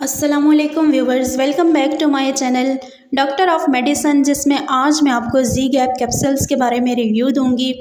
अस्सलामुअलैकुम viewers, welcome back to my channel doctor of medicine, जिसमें आज मैं आपको जी गैप कैप्सूल्स के बारे में रिव्यू दूंगी।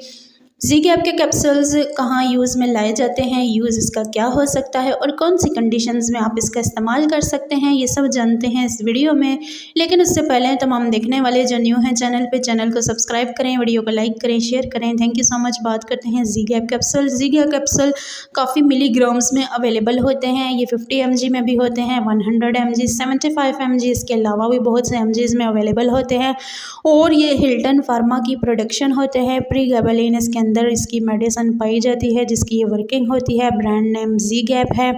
जी गैप के कैप्सूल्स कहाँ यूज़ में लाए जाते हैं, यूज़ इसका क्या हो सकता है और कौन सी कंडीशंस में आप इसका इस्तेमाल कर सकते हैं, ये सब जानते हैं इस वीडियो में। लेकिन उससे पहले तमाम देखने वाले जो न्यू हैं चैनल को सब्सक्राइब करें, वीडियो को लाइक करें, शेयर करें। Thank you so much. बात करते हैं जी गैप कैप्सूल। जी गैप कैप्सूल काफ़ी मिलीग्राम्स में अवेलेबल होते हैं। ये 50 mg में भी होते हैं, 100 mg, 75 mg, इसके अलावा भी बहुत से mgs में अवेलेबल होते हैं। और ये हिल्टन फार्मा की प्रोडक्शन होते हैं। प्रीगैबलिन इसके अंदर इसकी मेडिसिन पाई जाती है, जिसकी ये वर्किंग होती है। ब्रांड नेम जी गैप है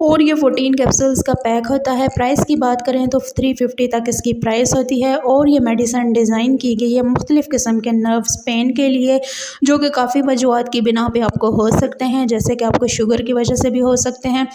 और ये 14 कैप्सूल्स का पैक होता है। प्राइस की बात करें तो 350 तक इसकी प्राइस होती है। और ये मेडिसिन डिज़ाइन की गई है मुख्तलिफ़ किस्म के नर्व्स पेन के लिए, जो कि काफ़ी वजूहात की बिना पे आपको हो सकते हैं, जैसे कि आपको शुगर की वजह से भी हो सकते हैं,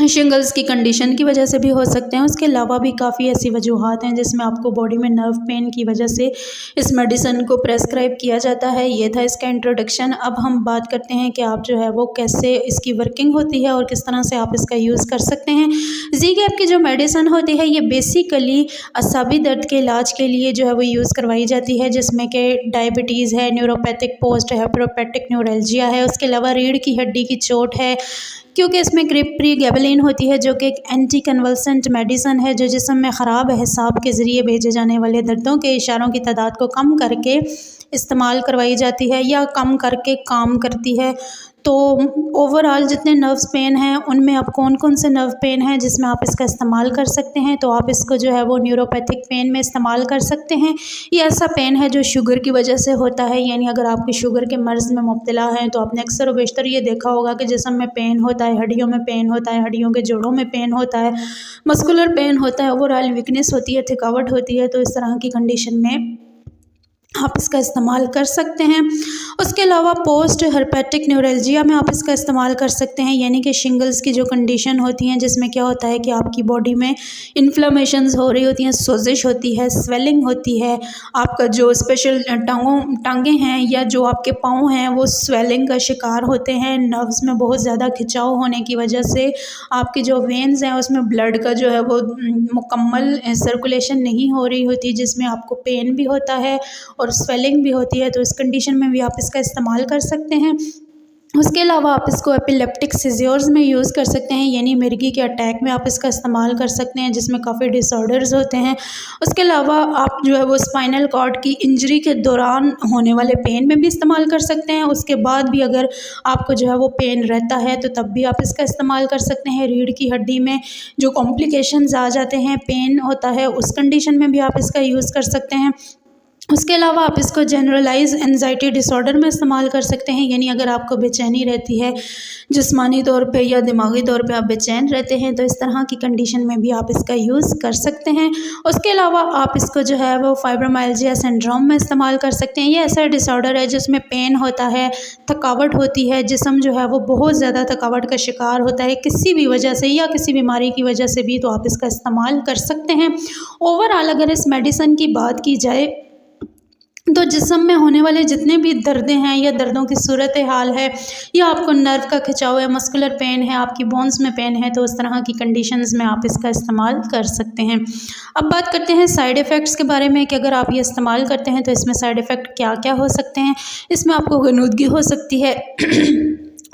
शिंगल्स की कंडीशन की वजह से भी हो सकते हैं। उसके अलावा भी काफ़ी ऐसी वजूहात हैं जिसमें आपको बॉडी में नर्व पेन की वजह से इस मेडिसिन को प्रेस्क्राइब किया जाता है। ये था इसका इंट्रोडक्शन। अब हम बात करते हैं कि आप जो है वो कैसे इसकी वर्किंग होती है और किस तरह से आप इसका यूज़ कर सकते हैं। जी गैप की जो मेडिसिन होती है ये बेसिकली असाबी दर्द के इलाज के लिए जो है वो यूज़ करवाई जाती है, जिसमें कि डायबिटीज़ है, न्यूरोपैथिक पोस्ट हेप्रोपैथिक न्यूरल्जिया है, उसके अलावा रीढ़ की हड्डी की चोट है, क्योंकि इसमें प्रीगैबलिन होती है जो कि एक एंटी कन्वल्सेंट मेडिसिन है, जो जिस्म में ख़राब एहसाब के ज़रिए भेजे जाने वाले दर्दों के इशारों की तादाद को कम करके इस्तेमाल करवाई जाती है या कम करके काम करती है। तो ओवरऑल जितने नर्व्स पेन हैं उनमें अब कौन कौन से नर्व पेन हैं जिसमें आप इसका इस्तेमाल कर सकते हैं, तो आप इसको जो है वो न्यूरोपैथिक पेन में इस्तेमाल कर सकते हैं। ये ऐसा पेन है जो शुगर की वजह से होता है, यानी अगर आपकी शुगर के मर्ज़ में मुब्तला हैं तो आपने अक्सर व बेशतर ये देखा होगा कि जिस्म में पेन होता है, हड्डियों में पेन होता है, हड्डियों के जोड़ों में पेन होता है, मस्कुलर पेन होता है, ओवरऑल वीकनेस होती है, थकावट होती है। तो इस तरह की कंडीशन में आप इसका इस्तेमाल कर सकते हैं। उसके अलावा पोस्ट हेपेटिक न्यूरल्जिया में आप इसका इस्तेमाल कर सकते हैं, यानी कि शिंगल्स की जो कंडीशन होती हैं, जिसमें क्या होता है कि आपकी बॉडी में इन्फ्लेमेशंस हो रही होती हैं, सोजिश होती है, स्वेलिंग होती है, आपका जो स्पेशल टांगें हैं या जो आपके पाँव हैं वो स्वेलिंग का शिकार होते हैं। नर्व्स में बहुत ज़्यादा खिंचाव होने की वजह से आपकी जो वेन्स हैं उसमें ब्लड का जो है वो मुकम्मल सर्कुलेशन नहीं हो रही होती, जिसमें आपको पेन भी होता है और स्वेलिंग भी होती है। तो इस कंडीशन में भी आप इसका इस्तेमाल कर सकते हैं। उसके अलावा आप इसको एपिलेप्टिक सीज़र्स में यूज़ कर सकते हैं, यानी मिर्गी के अटैक में आप इसका इस्तेमाल कर सकते हैं, जिसमें काफ़ी डिसऑर्डर्स होते हैं। उसके अलावा आप जो है वो स्पाइनल कॉर्ड की इंजरी के दौरान होने वाले पेन में भी इस्तेमाल कर सकते हैं। उसके बाद भी अगर आपको जो है वो पेन रहता है तो तब भी आप इसका इस्तेमाल कर सकते हैं। रीढ़ की हड्डी में जो कॉम्प्लिकेशंस आ जाते हैं, पेन होता है, उस कंडीशन में भी आप इसका यूज़ कर सकते हैं। उसके अलावा आप इसको जनरलाइज एंजाइटी डिसऑर्डर में इस्तेमाल कर सकते हैं, यानी अगर आपको बेचैनी रहती है जिस्मानी तौर पे या दिमागी तौर पे आप बेचैन रहते हैं, तो इस तरह की कंडीशन में भी आप इसका यूज़ कर सकते हैं। उसके अलावा आप इसको जो है वो फाइब्रोमाइल्जिया सिंड्रोम में इस्तेमाल कर सकते हैं। ये ऐसा डिसऑर्डर है जिसमें पेन होता है, थकावट होती है, जिस्म जो है वो बहुत ज़्यादा थकावट का शिकार होता है किसी भी वजह से या किसी बीमारी की वजह से भी, तो आप इसका इस्तेमाल कर सकते हैं। ओवरऑल अगर इस मेडिसिन की बात की जाए तो जिस्म में होने वाले जितने भी दर्दें हैं या दर्दों की सूरत हाल है, या आपको नर्व का खिंचाव है, मस्कुलर पेन है, आपकी बोन्स में पेन है, तो उस तरह की कंडीशंस में आप इसका इस्तेमाल कर सकते हैं। अब बात करते हैं साइड इफ़ेक्ट्स के बारे में कि अगर आप ये इस्तेमाल करते हैं तो इसमें साइड इफ़ेक्ट क्या क्या हो सकते हैं। इसमें आपको गनुदगी हो सकती है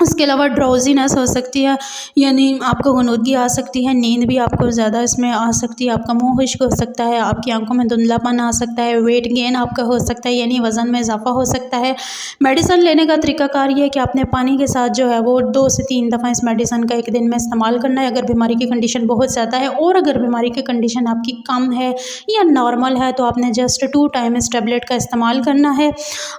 उसके अलावा ड्राउजीनेस हो सकती है, यानी आपको गनुदगी आ सकती है, नींद भी आपको ज़्यादा इसमें आ सकती है, आपका मुंह खुश्क हो सकता है, आपकी आंखों में धुंधलापन आ सकता है, वेट गेन आपका हो सकता है, यानी वज़न में इजाफा हो सकता है। मेडिसिन लेने का तरीकाकार ये है कि आपने पानी के साथ जो है वो 2 से 3 दफ़ा इस मेडिसिन का एक दिन में इस्तेमाल करना है, अगर बीमारी की कंडीशन बहुत ज़्यादा है। और अगर बीमारी की कंडीशन आपकी कम है या नॉर्मल है तो आपने जस्ट 2 टाइम इस टैबलेट का इस्तेमाल करना है।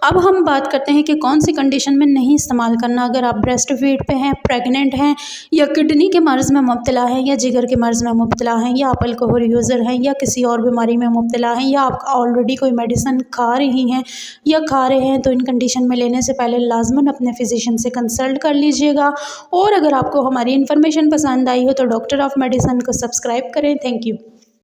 अब हम बात करते हैं कि कौन सी कंडीशन में नहीं इस्तेमाल करना। अगर आप ब्रेस्ट फीड पे हैं, प्रेग्नेंट हैं, या किडनी के मर्ज़ में मुब्तला हैं, या जिगर के मर्ज़ में मुब्तला हैं, या आप अल्कोहल यूज़र हैं, या किसी और बीमारी में मुब्तला हैं, या आप ऑलरेडी कोई मेडिसिन खा रही हैं या खा रहे हैं, तो इन कंडीशन में लेने से पहले लाजमन अपने फिजिशियन से कंसल्ट कर लीजिएगा। और अगर आपको हमारी इन्फॉर्मेशन पसंद आई हो तो डॉक्टर ऑफ मेडिसिन को सब्सक्राइब करें। Thank you.